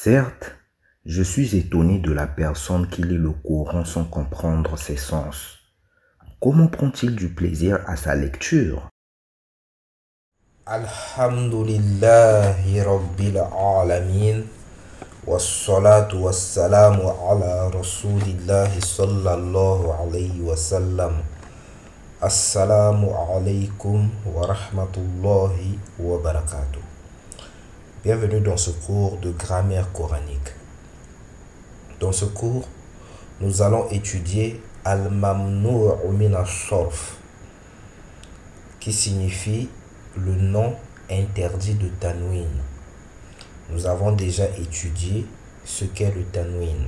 Certes, je suis étonné de la personne qui lit le Coran sans comprendre ses sens. Comment prend-il du plaisir à sa lecture? Alhamdulillahi Rabbil Alamin Wassalatu wassalamu ala Rasulillahi sallallahu alayhi wa sallam. Assalamu alaikum wa rahmatullahi wa barakatuh. Bienvenue dans ce cours de grammaire coranique. Dans ce cours, nous allons étudier Al-Mamnu'u min as-Sarf, qui signifie le nom interdit de tanwin. Nous avons déjà étudié ce qu'est le tanwin.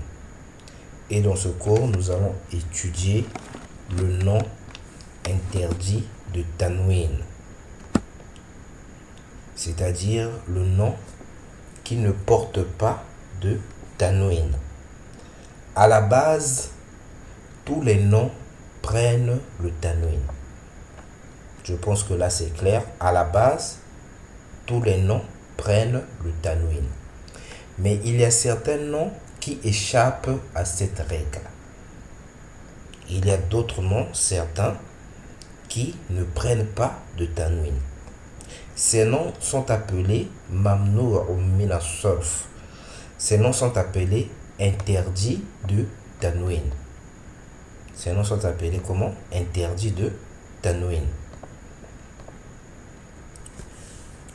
Et dans ce cours, nous allons étudier le nom interdit de tanwin, c'est-à-dire le nom qui ne porte pas de tanwin. À la base, tous les noms prennent le tanwin. Je pense que là c'est clair. À la base, tous les noms prennent le tanwin. Mais il y a certains noms qui échappent à cette règle. Il y a d'autres noms, certains, qui ne prennent pas de tanwin. Ces noms sont appelés mamnu'u min as-sarf. Ces noms sont appelés interdits de tanwin. Ces noms sont appelés comment? Interdits de tanwin.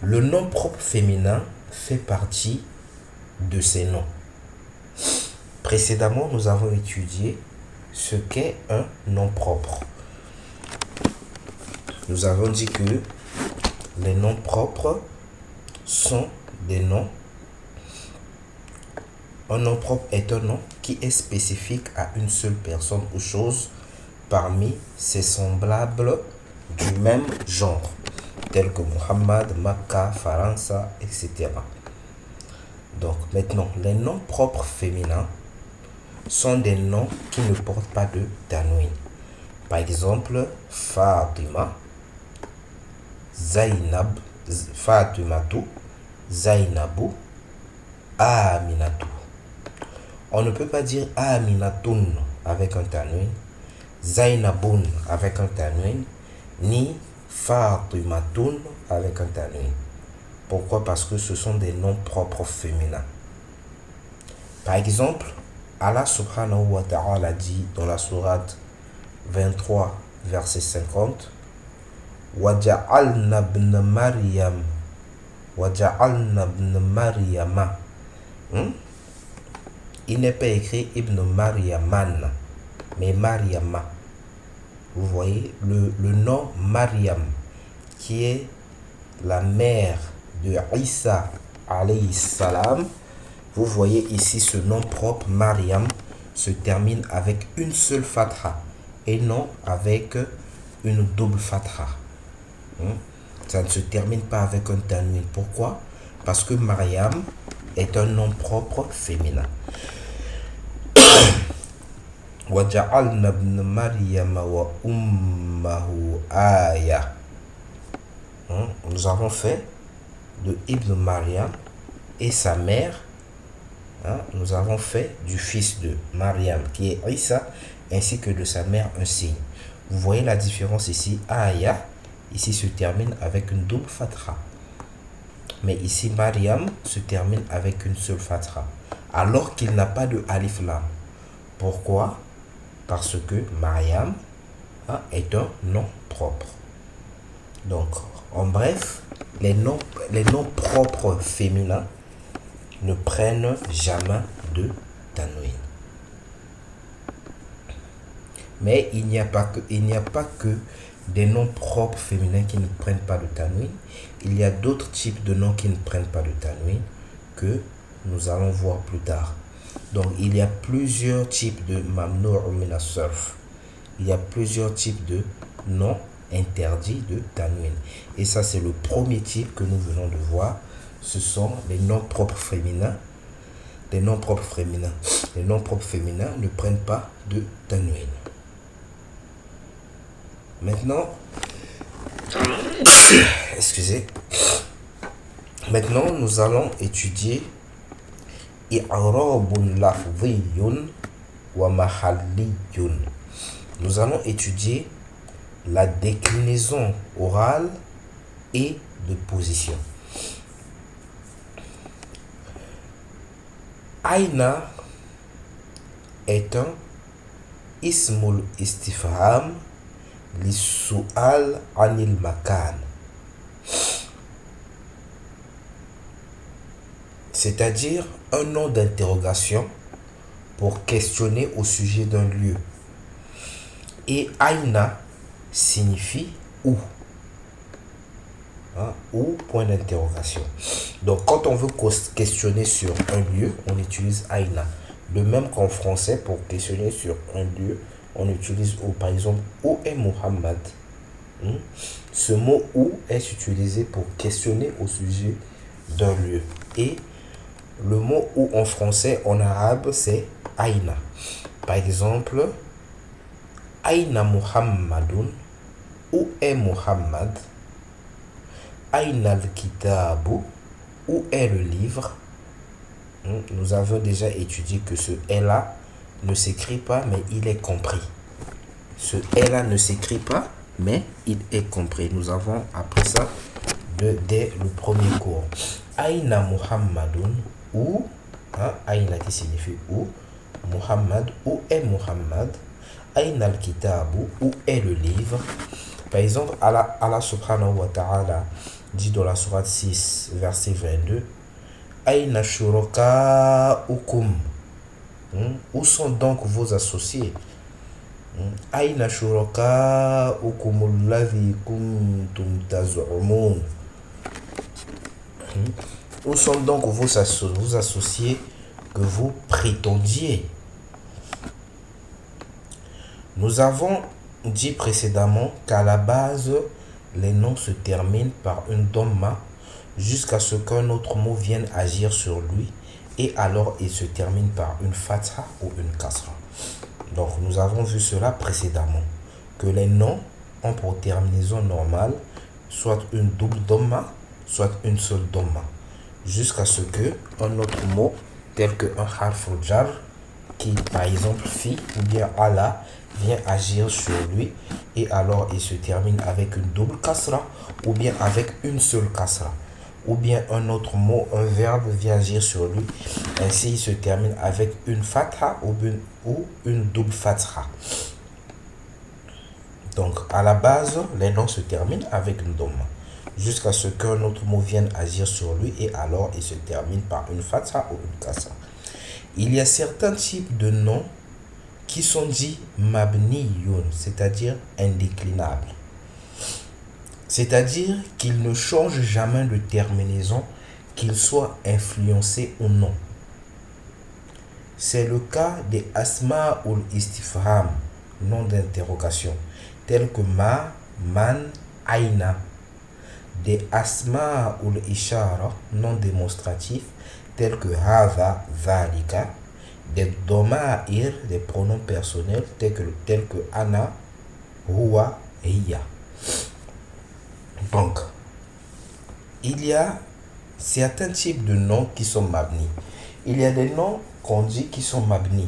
Le nom propre féminin fait partie de ces noms. Précédemment, nous avons étudié ce qu'est un nom propre. Nous avons dit que les noms propres sont des noms. Un nom propre est un nom qui est spécifique à une seule personne ou chose parmi ses semblables du même genre, tels que Muhammad, Makkah, Faransa, etc. Donc maintenant, les noms propres féminins sont des noms qui ne portent pas de tanwin. Par exemple, Fatima, Zainab, Fatimatu, Zainabu, Aminatu. On ne peut pas dire Aminatun avec un tanwin, Zainabun avec un tanwin, ni Fatimatun avec un tanwin. Pourquoi? Parce que ce sont des noms propres féminins. Par exemple, Allah subhanahu wa ta'ala dit dans la sourate 23, verset 50, وَجَعَلْنَا ابْنَ مَرْيَمَ وَجَعَلْنَا ابْنَ مَرْيَمَ. Il n'est pas écrit Ibn Maryaman, mais Maryama. Vous voyez, le nom Maryam, qui est la mère de Isa alayhi salam, vous voyez ici ce nom propre Maryam se termine avec une seule fatha et non avec une double fatha. Ça ne se termine pas avec un tanwin. Pourquoi? Parce que Maryam est un nom propre féminin. وَجَعَلْنَا ابْنَ مَرْيَمَ وَأُمَّهُ آيَةً. Nous avons fait de Ibn Maryam et sa mère, nous avons fait du fils de Maryam qui est Isa ainsi que de sa mère un signe. Vous voyez la différence ici. Aya ici se termine avec une double fatha, mais ici Maryam se termine avec une seule fatha, alors qu'il n'a pas de alif lam. Pourquoi? Parce que Maryam est un nom propre. Donc en bref, les noms propres féminins ne prennent jamais de tanwin. Mais il n'y a pas que des noms propres féminins qui ne prennent pas de tanwin. Il y a d'autres types de noms qui ne prennent pas de tanwin que nous allons voir plus tard. Donc il y a plusieurs types de mamnu'u min as-sarf. Il y a plusieurs types de noms interdits de tanwin. Et ça, c'est le premier type que nous venons de voir. Ce sont les noms propres féminins. Les noms propres féminins. Les noms propres féminins ne prennent pas de tanwin. Maintenant, excusez. Maintenant, nous allons étudier i'rabun lafdhiyun wa mahalliyun. Nous allons étudier la déclinaison orale et de position. Aina est un ismul istifham lissu'al anil makan. C'est-à-dire un nom d'interrogation pour questionner au sujet d'un lieu. Et aina signifie où. Ou point d'interrogation. Donc quand on veut questionner sur un lieu, on utilise aina. De même qu'en français, pour questionner sur un lieu, on utilise où. Par exemple, où est Muhammad? Ce mot où est utilisé pour questionner au sujet d'un lieu. Et le mot où en français, en arabe, c'est aina. Par exemple, aina Muhammadun? Où est Muhammad? Aina al-kitabu? Où est le livre? Nous avons déjà étudié que ce « est-là » ne s'écrit pas, mais il est compris. Ce « est-là » ne s'écrit pas, mais il est compris. Nous avons appris ça dès le premier cours. Aina Muhammadun? Où? Aina qui signifie où? Muhammad, où est Muhammad? Aina al-kitabu? Où est le livre? Par exemple, Allah subhanahu wa ta'ala dit dans la sourate 6, verset 22, Aina shurakaukum? Où sont donc vos associés? Aina shurakaukum alladhi kuntum taz'umun? Où sont donc vos associés que vous prétendiez? Nous avons dit précédemment qu'à la base, les noms se terminent par une dhamma jusqu'à ce qu'un autre mot vienne agir sur lui et alors il se termine par une fatha ou une kasra. Donc nous avons vu cela précédemment, que les noms ont pour terminaison normale soit une double dhamma, soit une seule dhamma, jusqu'à ce que un autre mot tel que un harf jar qui par exemple fi ou bien Allah vient agir sur lui et alors il se termine avec une double kasra ou bien avec une seule kasra, ou bien un autre mot, un verbe vient agir sur lui, ainsi il se termine avec une fatha ou une double fatha. Donc à la base, les noms se terminent avec une dhamma jusqu'à ce qu'un autre mot vienne agir sur lui et alors il se termine par une fatha ou une kasra. Il y a certains types de noms qui sont dits mabniyun, c'est-à-dire indéclinables. C'est-à-dire qu'ils ne changent jamais de terminaison, qu'ils soient influencés ou non. C'est le cas des asma ou istifham, nom d'interrogation, tels que ma, man, aina. Des asma ou ishara, nom démonstratif, tels que hadha, dhalika. Des doma'ir, des pronoms personnels, tels que ana, huwa, hiya. Donc, il y a certains types de noms qui sont mabni. Il y a des noms qu'on dit qui sont mabni.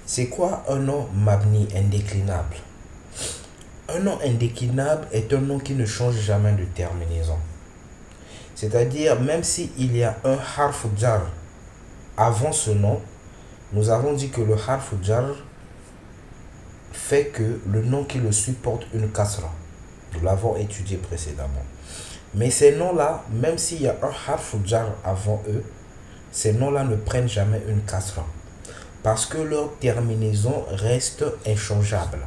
C'est quoi un nom mabni indéclinable? Un nom indéclinable est un nom qui ne change jamais de terminaison. C'est-à-dire, même s'il y a un harf jar avant ce nom, nous avons dit que le harf jar fait que le nom qui le suit porte une kasra. Nous l'avons étudié précédemment. Mais ces noms-là, même s'il y a un harf jar avant eux, ces noms-là ne prennent jamais une kasra. Parce que leur terminaison reste inchangeable.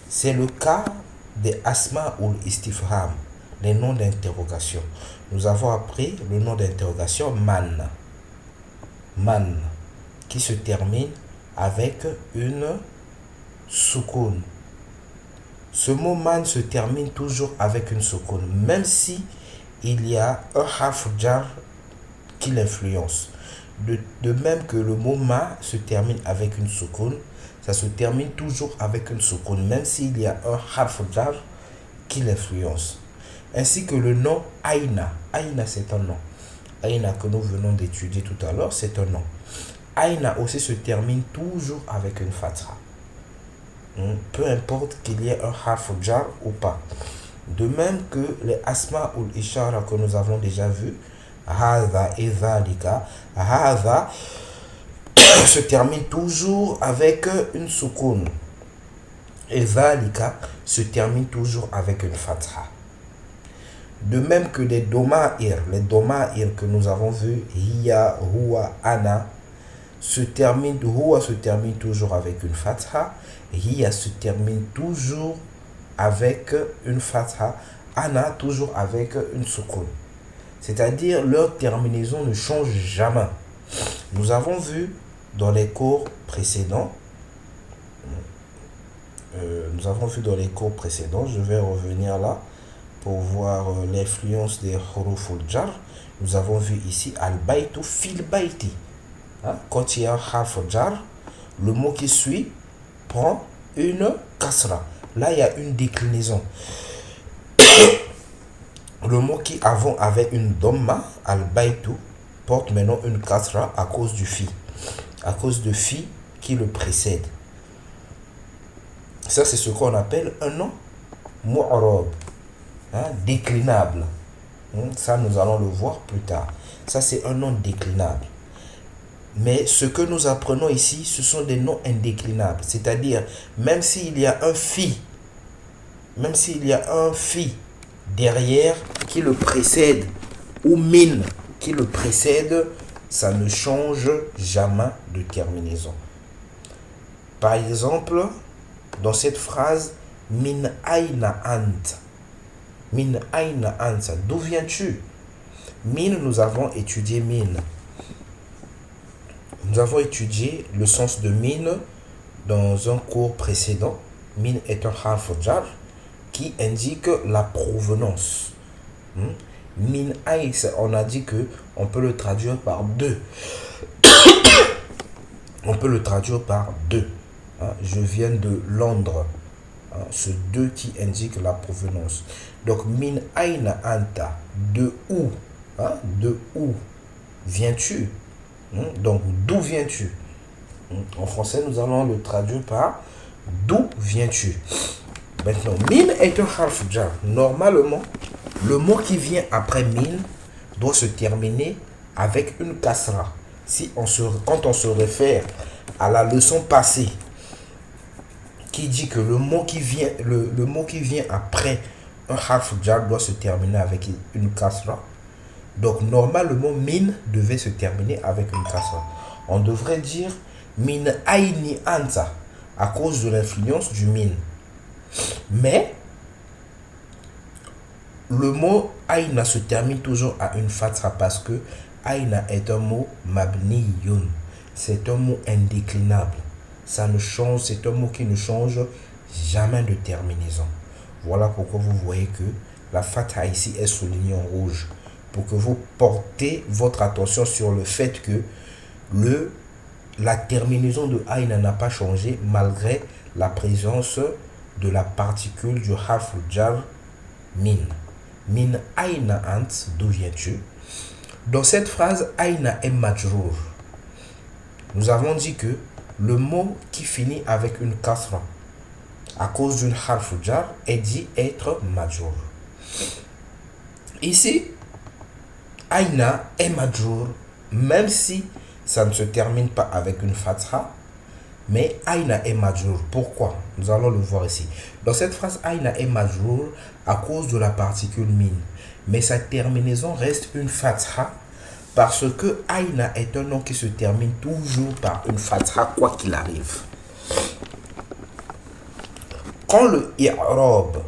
C'est le cas des asma ou istifham, les noms d'interrogation. Nous avons appris le nom d'interrogation man. Man, qui se termine avec une soukoun. Ce mot man se termine toujours avec une soukoun, même si il y a un harf jar qui l'influence. De même que le mot ma se termine avec une soukoun, ça se termine toujours avec une soukoun, même s'il y a un harf jar qui l'influence. Ainsi que le nom aina. Aina, c'est un nom. Aïna que nous venons d'étudier tout à l'heure, c'est un nom. Aïna aussi se termine toujours avec une fatha. Peu importe qu'il y ait un harf jar ou pas. De même que les asma ou l'ishara que nous avons déjà vu, hadha et dhalika, hadha se termine toujours avec une soukoun. Et dhalika se termine toujours avec une fatha. De même que les doma'ir que nous avons vus, hiya, huwa, ana, huwa se termine toujours avec une fatha, hiya se termine toujours avec une fatha, ana toujours avec une soukoun. C'est-à-dire leur terminaison ne change jamais. Nous avons vu dans les cours précédents, je vais revenir là pour voir l'influence des huruf al-jar. Nous avons vu ici al-baytu fil bayti. Quand il y a un harf jar, le mot qui suit prend une kasra. Là, il y a une déclinaison. Le mot qui avant avait une dhamma, al-baytu, porte maintenant une kasra à cause du fi. À cause de fi qui le précède. Ça, c'est ce qu'on appelle un nom mu'rab, déclinable. Ça, nous allons le voir plus tard. Ça, c'est un nom déclinable. Mais ce que nous apprenons ici, ce sont des noms indéclinables. C'est-à-dire, même s'il y a un fi derrière qui le précède, ou min qui le précède, ça ne change jamais de terminaison. Par exemple, dans cette phrase, min aina ant. Min aina anta. D'où viens-tu? Min, nous avons étudié min. Nous avons étudié le sens de min dans un cours précédent. Min est un harf jar qui indique la provenance. Min aïs, on a dit que on peut le traduire par deux. On peut le traduire par deux. Je viens de Londres. Ce deux qui indique la provenance. Donc, min aina anta, de où? De où viens-tu? Donc, d'où viens-tu? En français, nous allons le traduire par d'où viens-tu? Maintenant, min est un harf jar. Normalement, le mot qui vient après min doit se terminer avec une kasra. Quand on se réfère à la leçon passée, qui dit que le mot qui vient après un harf jar doit se terminer avec une kasra. Donc normalement min devait se terminer avec une kasra. On devrait dire min aini anta à cause de l'influence du min. Mais le mot aina se termine toujours à une fatha parce que aina est un mot mabniyun. C'est un mot indéclinable. Ça ne change, c'est un mot qui ne change jamais de terminaison. Voilà pourquoi vous voyez que la fatha ici est soulignée en rouge. Pour que vous portez votre attention sur le fait que la terminaison de aina n'a pas changé malgré la présence de la particule du harf jar min. Min aina ant, d'où viens-tu? Dans cette phrase, aina est majrour. Nous avons dit que le mot qui finit avec une kasra à cause d'une harf jar est dit être majrour. Ici, aina est majrour, même si ça ne se termine pas avec une fatha, mais aina est majrour. Pourquoi? Nous allons le voir ici. Dans cette phrase, aina est majrour à cause de la particule min, mais sa terminaison reste une fatha parce que aina est un nom qui se termine toujours par une fatha quoi qu'il arrive. Quand le i'rab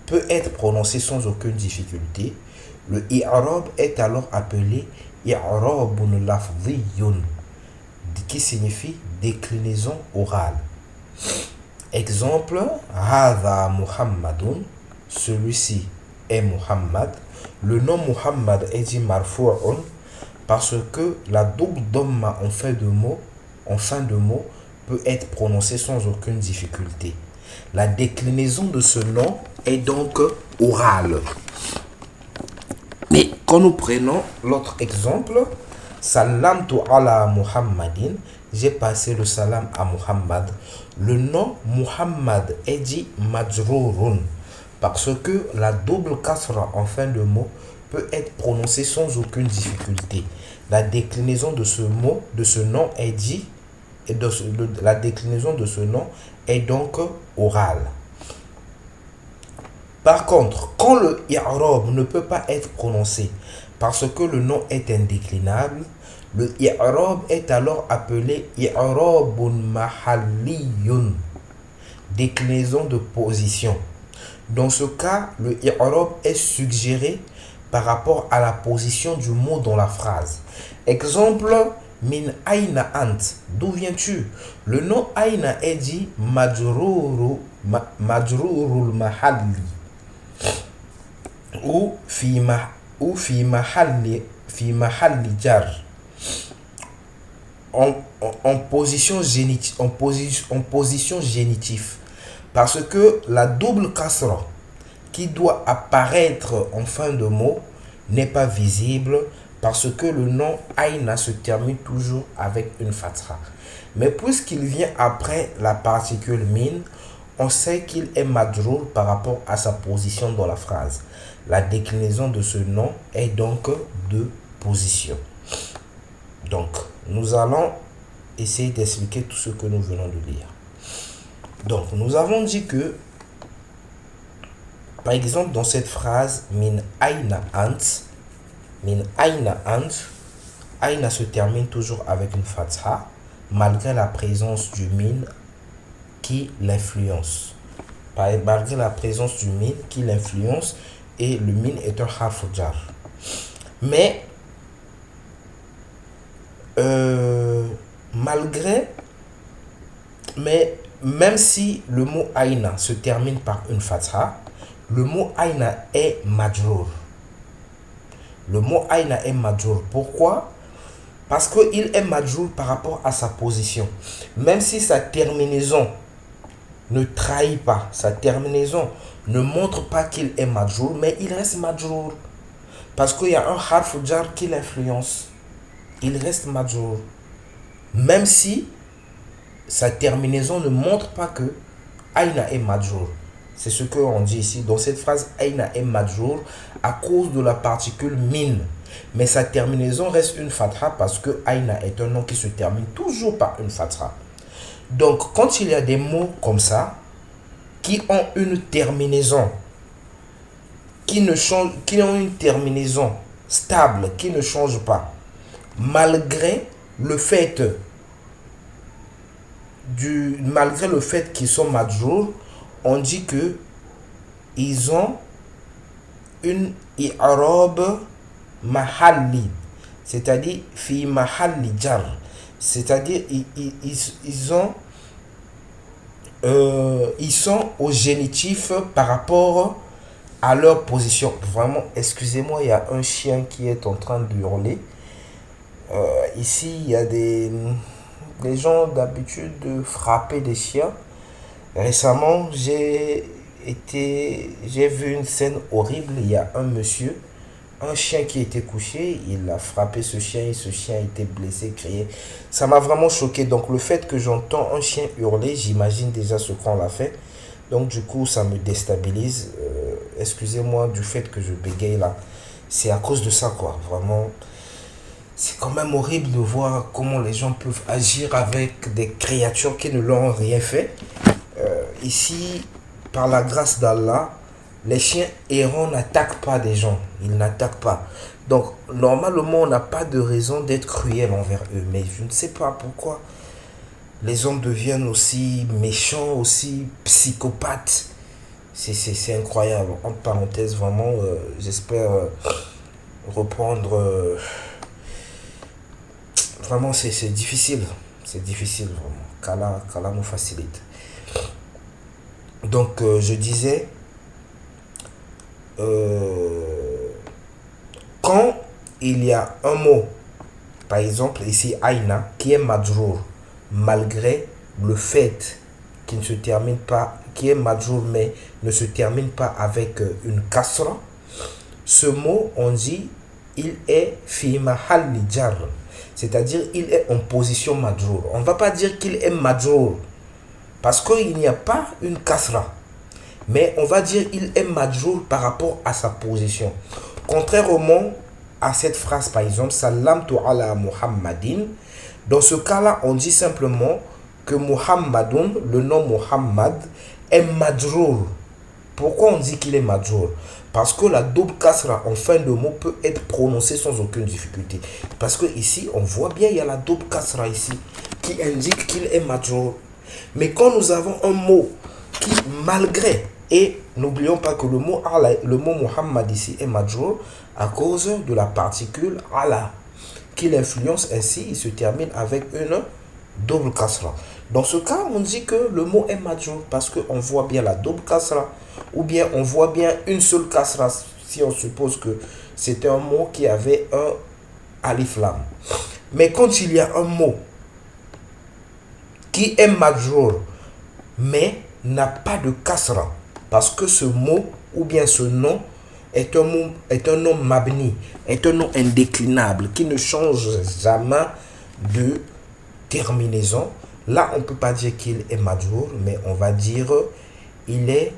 peut être prononcé sans aucune difficulté, le i'rab est alors appelé i'rabun lafdhiyun, qui signifie déclinaison orale. Exemple, hadha Muhammadun, celui-ci est Muhammad. Le nom Muhammad est dit marfu'un parce que la double dhamma en fin de mot peut être prononcée sans aucune difficulté. La déclinaison de ce nom est donc orale. Mais Quand nous prenons l'autre exemple, Salamtu ala Muhammadin, j'ai passé le salam à Muhammad. Le nom Muhammad est dit majrurun parce que la double kasra en fin de mot peut être prononcée sans aucune difficulté. La déclinaison de ce mot, de ce nom est dit, et la déclinaison de ce nom est donc orale. Par contre, quand le i'rab ne peut pas être prononcé parce que le nom est indéclinable, le i'rab est alors appelé i'rabun mahalliyun, déclinaison de position. Dans ce cas, le i'rab est suggéré par rapport à la position du mot dans la phrase. Exemple, min aina ant, d'où viens-tu? Le nom aina est dit majrurul mahalli ou fi mahalli jar en position génitif parce que la double kasra qui doit apparaître en fin de mot n'est pas visible parce que le nom aina se termine toujours avec une fatha. Mais puisqu'il vient après la particule min, on sait qu'il est majrour par rapport à sa position dans la phrase. La déclinaison de ce nom est donc de position. Donc, nous allons essayer d'expliquer tout ce que nous venons de lire. Donc, nous avons dit que, par exemple, dans cette phrase, min aina ant, aina se termine toujours avec une fatha, malgré la présence du min qui l'influence. Malgré la présence du min qui l'influence, et le min est un harf jar. Mais même si le mot aina se termine par une fatha, le mot aina est majrour. Le mot aina est majrour. Pourquoi? Parce qu'il est majrour par rapport à sa position. Même si sa terminaison ne trahit pas, sa terminaison ne montre pas qu'il est majrour, mais il reste majrour. Parce qu'il y a un harf jar qui l'influence. Il reste majrour. Même si sa terminaison ne montre pas que aina est majrour. C'est ce qu'on dit ici. Dans cette phrase, aina est majrour à cause de la particule min. Mais sa terminaison reste une fatha parce que aina est un nom qui se termine toujours par une fatha. Donc, quand il y a des mots comme ça, qui ont une terminaison, qui ont une terminaison stable, qui ne change pas, malgré le fait qu'ils sont majrour, on dit que ils ont une i'rab mahalli, c'est-à-dire fi mahalli jar, c'est-à-dire ils sont au génitif par rapport à leur position. Vraiment, excusez-moi, il y a un chien qui est en train de hurler. Ici, il y a des gens d'habitude de frapper des chiens. Récemment, j'ai vu une scène horrible. Il y a un chien qui était couché, il a frappé ce chien et ce chien a été blessé, crié. Ça m'a vraiment choqué. Donc le fait que j'entends un chien hurler, j'imagine déjà ce qu'on l'a fait. Donc du coup, ça me déstabilise. Excusez-moi du fait que je bégaye là. C'est à cause de ça, quoi. Vraiment, c'est quand même horrible de voir comment les gens peuvent agir avec des créatures qui ne leur ont rien fait. Ici, par la grâce d'Allah, les chiens errants n'attaquent pas des gens. Ils n'attaquent pas. Donc, normalement, on n'a pas de raison d'être cruel envers eux. Mais je ne sais pas pourquoi les hommes deviennent aussi méchants, aussi psychopathes. C'est incroyable. Entre parenthèses, vraiment, j'espère reprendre... vraiment, c'est difficile. C'est difficile, vraiment. Qu'Allah nous facilite. Donc, je disais... quand il y a un mot, par exemple ici aina, qui est majrour, malgré le fait qu'il ne se termine pas, qui est majrour mais ne se termine pas avec une kasra, ce mot on dit il est fi mahalli jar, c'est-à-dire il est en position majrour. On ne va pas dire qu'il est majrour parce qu'il n'y a pas une kasra, mais on va dire il est majrour par rapport à sa position. Contrairement à cette phrase, par exemple, Salamtu ala Muhammadin, dans ce cas-là, on dit simplement que Muhammadun, le nom Muhammad, est majrour. Pourquoi on dit qu'il est majrour? Parce que la double kasra en fin de mot peut être prononcée sans aucune difficulté. Parce que ici, on voit bien, il y a la double kasra ici qui indique qu'il est majrour. Mais quand nous avons un mot qui, malgré, et n'oublions pas que le mot Muhammad ici est majrour à cause de la particule ala, qui l'influence ainsi, il se termine avec une double kasra. Dans ce cas, on dit que le mot est majrour parce qu'on voit bien la double kasra, ou bien on voit bien une seule kasra si on suppose que c'était un mot qui avait un alif lam. Mais quand il y a un mot qui est majrour mais n'a pas de kasra, parce que ce mot ou bien ce nom est un nom mabni, est un nom indéclinable qui ne change jamais de terminaison. Là, on ne peut pas dire qu'il est majrour, mais on va dire il est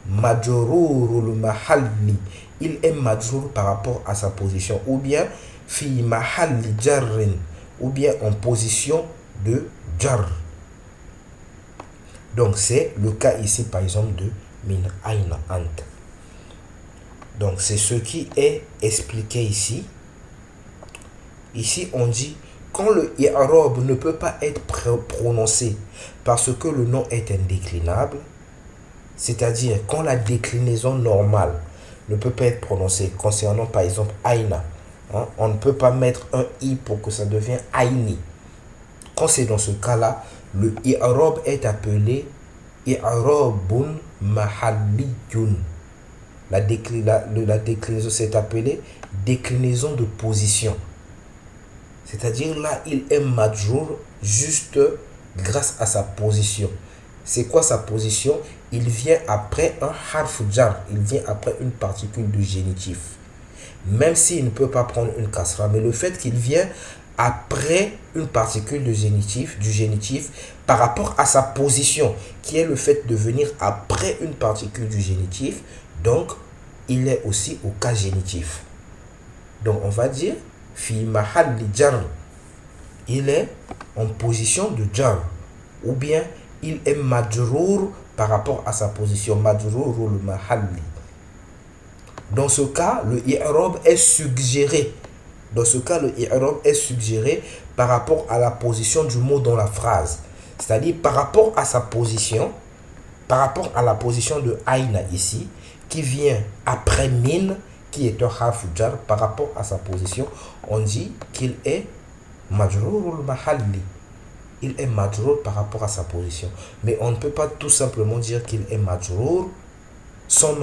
majrourul mahalli. Il est majrour par rapport à sa position, ou bien fi mahalli jarrin, ou bien en position de jar. Donc c'est le cas ici par exemple de min aina anta. Donc c'est ce qui est expliqué ici. Ici on dit quand le i'rab ne peut pas être prononcé parce que le nom est indéclinable, c'est-à-dire quand la déclinaison normale ne peut pas être prononcée concernant par exemple aina, hein, on ne peut pas mettre un i pour que ça devienne aini. Quand c'est dans ce cas-là, le i'rab est appelé i'rabun mahalliyun. La déclinaison c'est appelé déclinaison de position. C'est-à-dire là, il est majrour juste grâce à sa position. C'est quoi sa position? Il vient après un harf jar, il vient après une particule de génitif. Même s'il ne peut pas prendre une kasra, mais le fait qu'il vient après une particule de génitif, du génitif, par rapport à sa position, qui est le fait de venir après une particule du génitif, donc il est aussi au cas génitif. Donc on va dire fi mahalli jar, il est en position de jar, ou bien il est majrour par rapport à sa position, majrourul mahalli. Dans ce cas, le i'rab est suggéré. Dans ce cas, le i'rab est suggéré par rapport à la position du mot dans la phrase. C'est-à-dire par rapport à sa position, par rapport à la position de aina ici, qui vient après min, qui est un harf jar, par rapport à sa position, on dit qu'il est majrourul mahalli. Il est majrour par rapport à sa position. Mais on ne peut pas tout simplement dire qu'il est majrour sans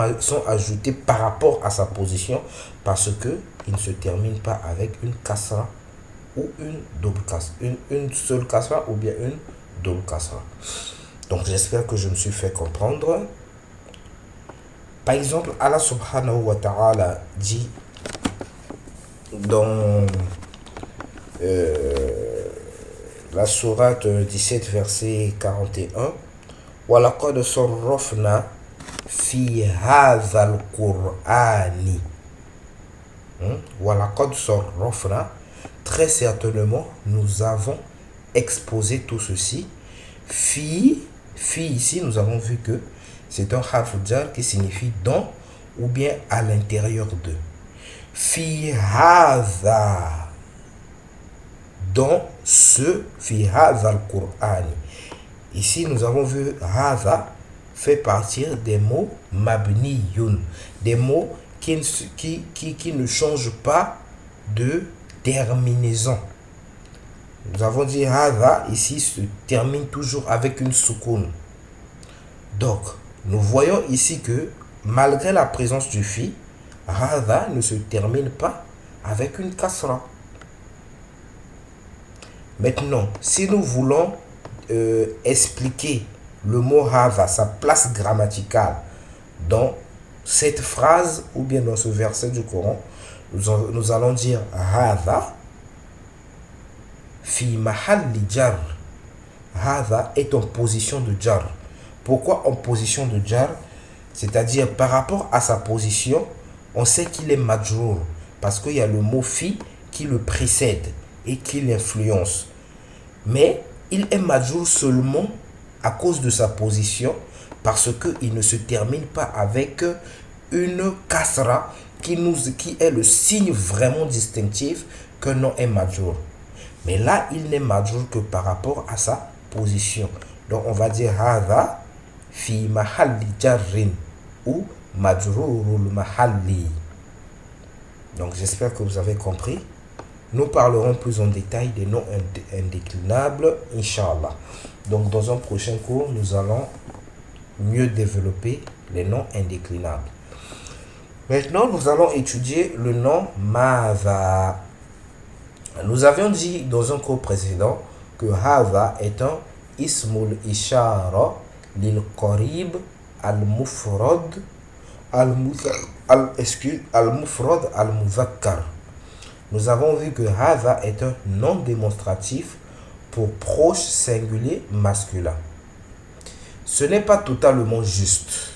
ajouter par rapport à sa position, parce que il ne se termine pas avec une kasra ou une double kasra, une seule kasra ou bien une double kasra. Donc j'espère que je me suis fait comprendre. Par exemple, Allah subhanahu wa ta'ala dit dans la sourate 17 verset 41, وَلَقَدْ صَرَّفْنَا فِي هَذَا الْقُرْآنِ. وَلَقَدْ صَرَّفْنَا, très certainement nous avons exposé tout ceci. Fi ici nous avons vu que c'est un harf jar qui signifie dans ou bien à l'intérieur de. Fi hadha, dans ce, fi hadha al-Qur'an. Ici nous avons vu hadha fait partir des mots mabniyun, des mots qui ne changent pas de terminaison. Nous avons dit hadha ici se termine toujours avec une soukoun. Donc nous voyons ici que malgré la présence du fi, hadha ne se termine pas avec une kasra. Maintenant, si nous voulons expliquer le mot hadha, sa place grammaticale dans cette phrase ou bien dans ce verset du Coran, nous allons dire hadha fi mahalli jar. Hadha est en position de jar. Pourquoi en position de jar? C'est-à-dire par rapport à sa position, on sait qu'il est majrour parce qu'il y a le mot fi qui le précède et qui l'influence. Mais il est majrour seulement à cause de sa position, parce qu'il ne se termine pas avec une kasra qui est le signe vraiment distinctif qu'un nom est majrour. Mais là, il n'est majrour que par rapport à sa position. Donc on va dire hadha fi mahalli jarrin ou majrurul mahalli. Donc j'espère que vous avez compris. Nous parlerons plus en détail des noms indéclinables, Inch'Allah. Donc dans un prochain cours, nous allons mieux développer les noms indéclinables. Maintenant, nous allons étudier le nom Mava. Nous avions dit dans un cours précédent que Hava est un Ismul Ishara lil Qarib al-Mufrad al-Muzakkar. Nous avons vu que Hava est un nom démonstratif pour proche singulier masculin. Ce n'est pas totalement juste.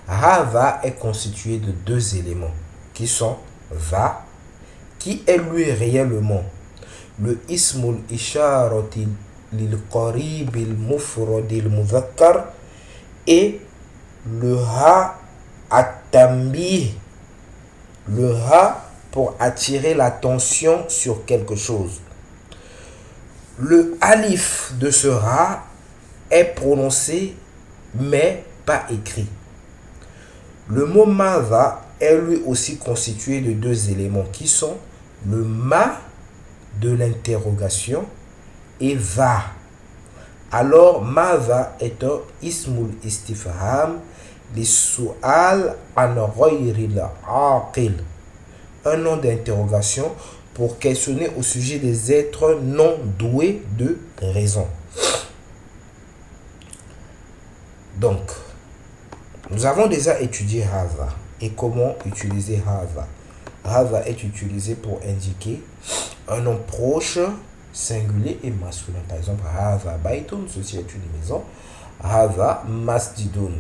Hava est constitué de deux éléments qui sont va, qui est lui réellement le ismul isharati lil qarib al mufrad al muzakkar, et le ha at-tanbih, le ha pour attirer l'attention sur quelque chose. Le alif de ce ha est prononcé mais pas écrit. Le mot Mava est lui aussi constitué de deux éléments qui sont le ma de l'interrogation et va. Alors Mava est un ismul istifham li su'al an ghayril aqil, un nom d'interrogation pour questionner au sujet des êtres non doués de raison. Donc, nous avons déjà étudié Hava et comment utiliser Hava. Hava est utilisé pour indiquer un nom proche, singulier et masculin. Par exemple, Hava Baitun, ceci est une maison. Hava Masjidun.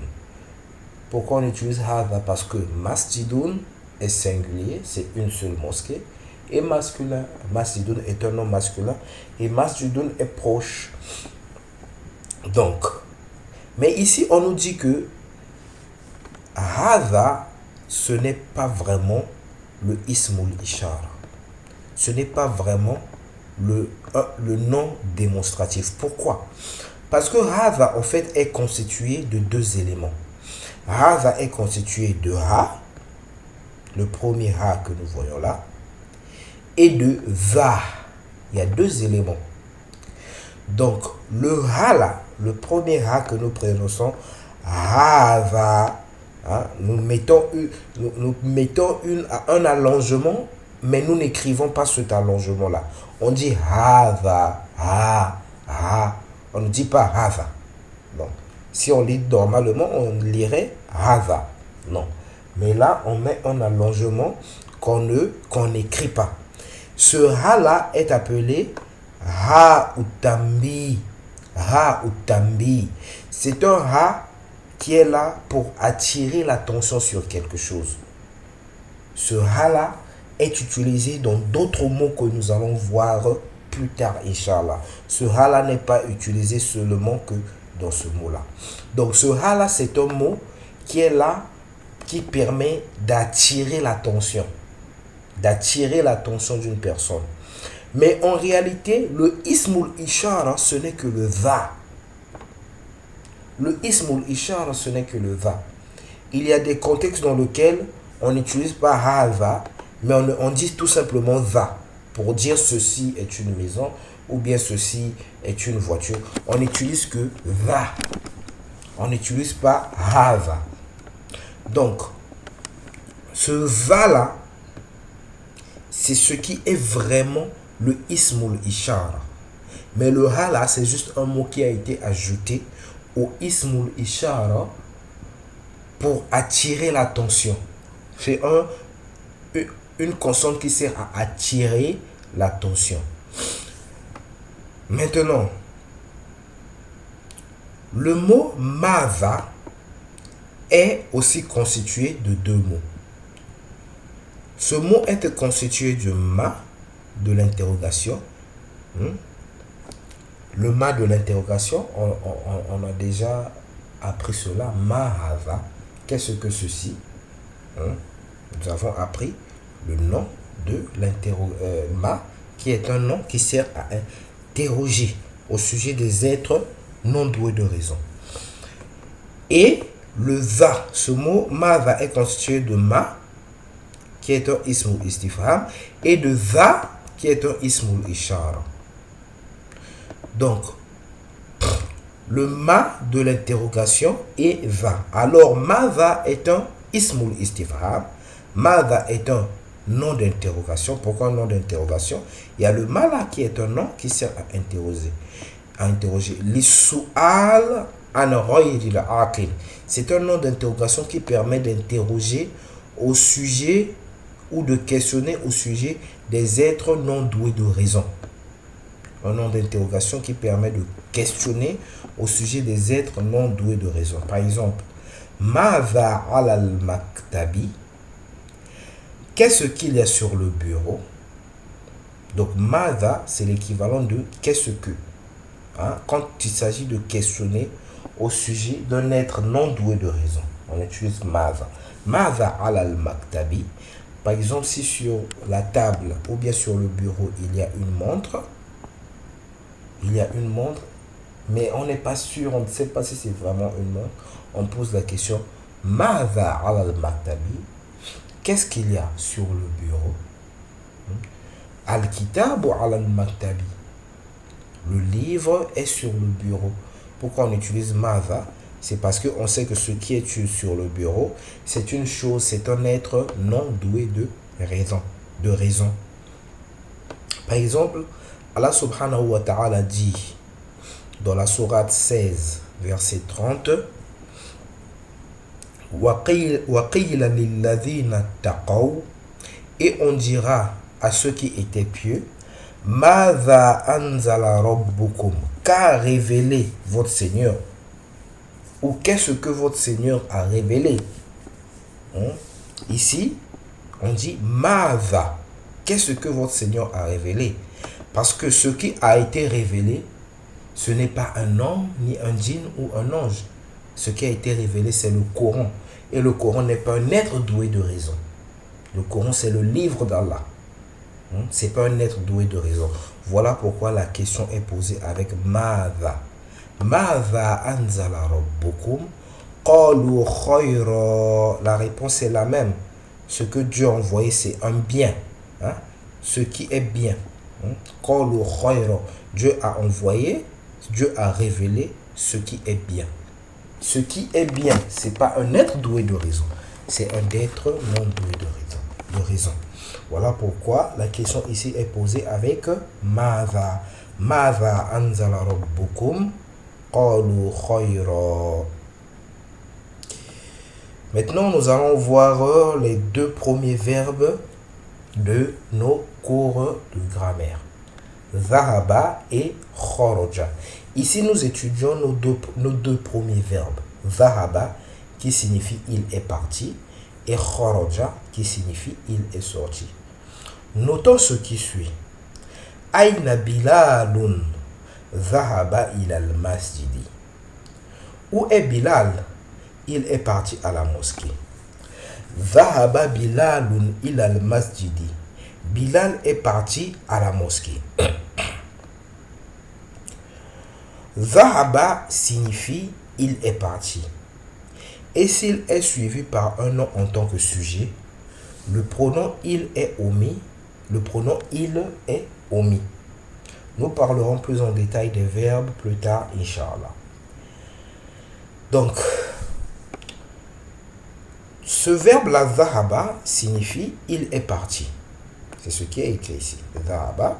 Pourquoi on utilise Hava? Parce que Masjidun est singulier, c'est une seule mosquée, et masculin. Masjidun est un nom masculin et Masjidun est proche. Donc, mais ici on nous dit que Hava, ce n'est pas vraiment le ismul ishara. Ce n'est pas vraiment le nom démonstratif. Pourquoi? Parce que Hava en fait est constitué de deux éléments. Hava est constitué de ha, le premier ha que nous voyons là, et de va. Il y a deux éléments. Donc le ha là, le premier ha que nous prononçons, Hava, hein, nous mettons un allongement, mais nous n'écrivons pas cet allongement là. On dit Hava, ha. On ne dit pas Hava. Non. Si on lit normalement, on lirait Hava. Non. Mais là, on met un allongement qu'on n'écrit pas. Ce ha là est appelé ha ou tambi. Ha ou tambi. C'est un ha qui est là pour attirer l'attention sur quelque chose. Ce ha là est utilisé dans d'autres mots que nous allons voir plus tard, Inch'Allah. Ce ha là n'est pas utilisé seulement que dans ce mot là. Donc ce ha là, c'est un mot qui est là, qui permet d'attirer l'attention d'une personne. Mais en réalité, le ismul ishara, ce n'est que le va. Le ismul ishara, ce n'est que le va. Il y a des contextes dans lesquels on n'utilise pas hava, mais on dit tout simplement va. Pour dire ceci est une maison ou bien ceci est une voiture. On n'utilise que va. On n'utilise pas hava. Donc, ce va là, c'est ce qui est vraiment le ismul ishara. Mais le ha là, c'est juste un mot qui a été ajouté au ismul ishara pour attirer l'attention. C'est une consonne qui sert à attirer l'attention. Maintenant, le mot mava est aussi constitué de deux mots. Ce mot est constitué du ma de l'interrogation. Le ma de l'interrogation, on a déjà appris cela. Mahava, qu'est-ce que ceci? Nous avons appris le nom de ma, qui est un nom qui sert à interroger au sujet des êtres non doués de raison. Et le va, ce mot mava est constitué de ma, qui est un ismul istifham, et de va, qui est un ismul ishara. Donc, le ma de l'interrogation est va. Alors, ma va est un ismul istifham. Ma va est un nom d'interrogation. Pourquoi un nom d'interrogation? Il y a le ma là qui est un nom qui sert à interroger. L'isu'al an ghayril aqil. C'est un nom d'interrogation qui permet d'interroger au sujet ou de questionner au sujet des êtres non doués de raison. Un nom d'interrogation qui permet de questionner au sujet des êtres non doués de raison. Par exemple, Ma'va alal maktabi. Qu'est-ce qu'il y a sur le bureau? Donc, Ma'va, c'est l'équivalent de qu'est-ce que. Quand il s'agit de questionner au sujet d'un être non doué de raison, on utilise Ma'va. Ma'va alal maktabi. Par exemple, si sur la table ou bien sur le bureau, il y a une montre, mais on n'est pas sûr, on ne sait pas si c'est vraiment une montre. On pose la question, Ma'va alal maktabi, qu'est-ce qu'il y a sur le bureau? Al-kitab ou alal maktabi, le livre est sur le bureau. Pourquoi on utilise Ma'va? C'est parce qu'on sait que ce qui est sur le bureau, c'est une chose, c'est un être non doué de raison. Par exemple, Allah subhanahu wa ta'ala dit dans la sourate 16, verset 30, et on dira à ceux qui étaient pieux, Ma'za anzala rabbukum, qu'a révélé votre Seigneur, ou qu'est-ce que votre Seigneur a révélé? Ici, on dit Ma'za, qu'est-ce que votre Seigneur a révélé? Parce que ce qui a été révélé, ce n'est pas un homme, ni un djinn ou un ange. Ce qui a été révélé, c'est le Coran. Et le Coran n'est pas un être doué de raison. Le Coran, c'est le livre d'Allah. Ce n'est pas un être doué de raison. Voilà pourquoi la question est posée avec Ma'za. Ma'za anzala rabbukum qalu khayra. La réponse est la même. Ce que Dieu a envoyé, c'est un bien. Ce qui est bien. Qalu khayra. Dieu a envoyé, Dieu a révélé ce qui est bien. Ce qui est bien, ce n'est pas un être doué de raison. C'est un être non doué de raison. Voilà pourquoi la question ici est posée avec Ma'za. Ma'za anzala rabbukum qalu khayra. Maintenant, nous allons voir les deux premiers verbes de nos cours de grammaire. Zahaba et kharaja. Ici, nous étudions nos deux premiers verbes. Zahaba, qui signifie il est parti, et kharaja, qui signifie il est sorti. Notons ce qui suit. Aïna Bilalun Zahaba ilal masjidi. Où est Bilal? Il est parti à la mosquée. Zahaba Bilalun ilal masjidi. Bilal est parti à la mosquée. Zahaba signifie il est parti. Et s'il est suivi par un nom en tant que sujet, le pronom il est omis. Le pronom il est omis. Nous parlerons plus en détail des verbes plus tard, Inch'Allah. Donc, ce verbe-là, Zahaba, signifie il est parti. C'est ce qui est écrit ici. Zahaba,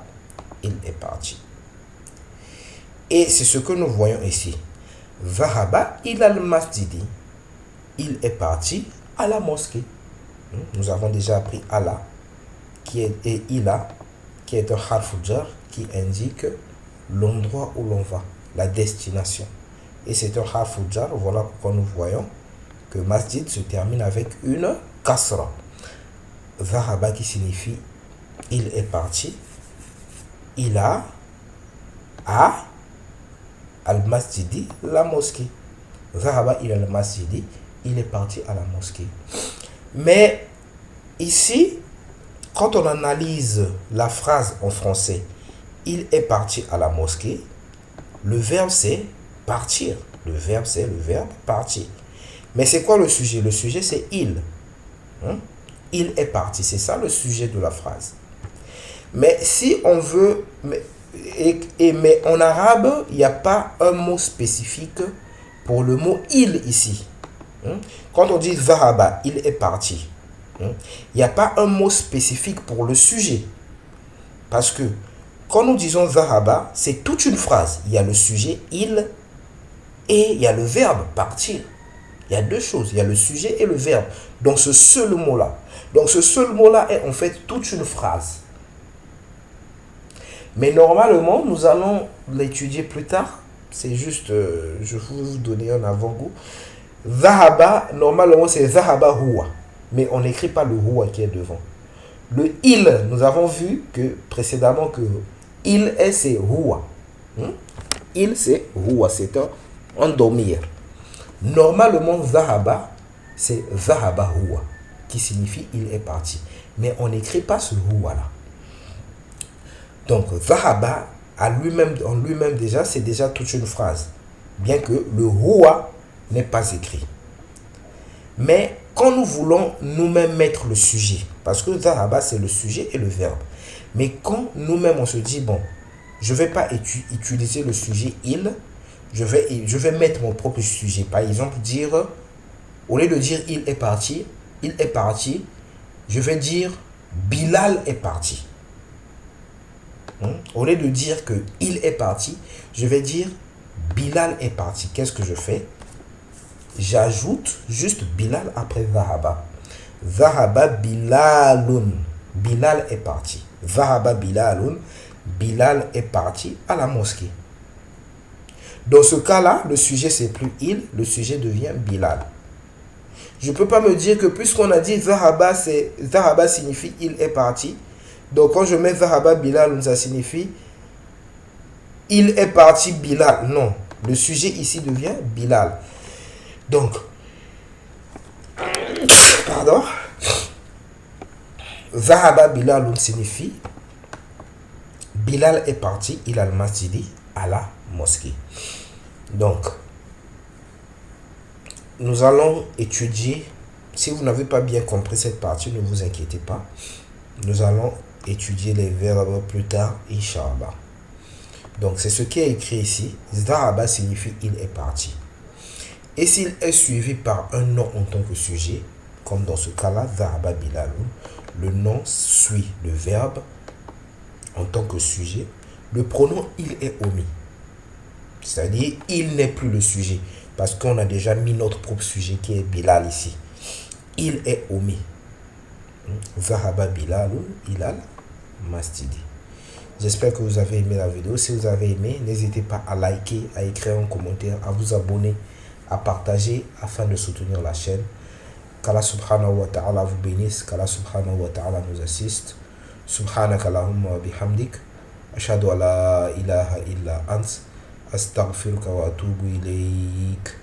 il est parti. Et c'est ce que nous voyons ici. Zahaba ilal masjidi. Il est parti à la mosquée. Nous avons déjà appris Allah et Ila, qui est un harf jar qui indique l'endroit où l'on va, la destination. Et c'est un harf jar, voilà pourquoi nous voyons que masjid se termine avec une kasra. Zahaba qui signifie il est parti. Ila a al-masjidi, la mosquée. Zahaba ila al-masjidi, il est parti à la mosquée. Mais ici, quand on analyse la phrase en français, il est parti à la mosquée, le verbe c'est partir. Le verbe c'est le verbe partir. Mais c'est quoi le sujet? Le sujet c'est il. Il est parti. C'est ça le sujet de la phrase. Mais si on veut... Mais en arabe, il n'y a pas un mot spécifique pour le mot il ici. Quand on dit zahaba, il est parti. Il n'y a pas un mot spécifique pour le sujet. Parce que quand nous disons zahaba, c'est toute une phrase. Il y a le sujet il et il y a le verbe partir. Il y a deux choses. Il y a le sujet et le verbe. Donc ce seul mot-là. Donc ce seul mot-là est en fait toute une phrase. Mais normalement, nous allons l'étudier plus tard. C'est juste, je vais vous donner un avant-goût. Zahaba, normalement c'est Zahaba huwa. Mais on n'écrit pas le huwa qui est devant. Le il, nous avons vu que précédemment que il est c'est huwa. Il c'est huwa, c'est un dormir. Normalement Zahaba c'est Zahaba huwa qui signifie il est parti. Mais on n'écrit pas ce huwa là. Donc Zahaba en lui-même déjà c'est déjà toute une phrase. Bien que le huwa n'est pas écrit. Mais quand nous voulons nous-mêmes mettre le sujet, parce que Zahaba c'est le sujet et le verbe, mais quand nous-mêmes on se dit bon, je ne vais pas utiliser le sujet il, je vais mettre mon propre sujet. Par exemple, dire, au lieu de dire il est parti, je vais dire Bilal est parti. Au lieu de dire que il est parti, je vais dire Bilal est parti. Qu'est-ce que je fais? J'ajoute juste Bilal après Zahaba. Zahaba Bilalun. Bilal est parti. Zahaba Bilalun. Bilal est parti à la mosquée. Dans ce cas-là, le sujet c'est plus il, le sujet devient Bilal. Je ne peux pas me dire que puisqu'on a dit Zahaba signifie il est parti. Donc quand je mets Zahaba Bilal, ça signifie il est parti Bilal. Non, le sujet ici devient Bilal. Donc, pardon, Zahaba Bilal signifie Bilal est parti, il a le masjidi à la mosquée. Donc, nous allons étudier. Si vous n'avez pas bien compris cette partie, ne vous inquiétez pas. Nous allons étudier les verbes plus tard, Inch'Allah. Donc, c'est ce qui est écrit ici. Zahaba signifie il est parti. Et s'il est suivi par un nom en tant que sujet, comme dans ce cas-là, Zahaba Bilalun, le nom suit le verbe en tant que sujet. Le pronom il est omis. C'est-à-dire, il n'est plus le sujet. Parce qu'on a déjà mis notre propre sujet qui est Bilal ici. Il est omis. Zahaba Bilalun ilal masjidi. J'espère que vous avez aimé la vidéo. Si vous avez aimé, n'hésitez pas à liker, à écrire un commentaire, à vous abonner, à partager afin de soutenir la chaîne. Qu'Allah subhanahu wa ta'ala vous bénisse, qu'Allah subhanahu wa ta'ala nous assiste. Subhanaka Allahumma wa bihamdik. Ashhadu an la ilaha illa ant. Astaghfiruka wa atubu ilayk.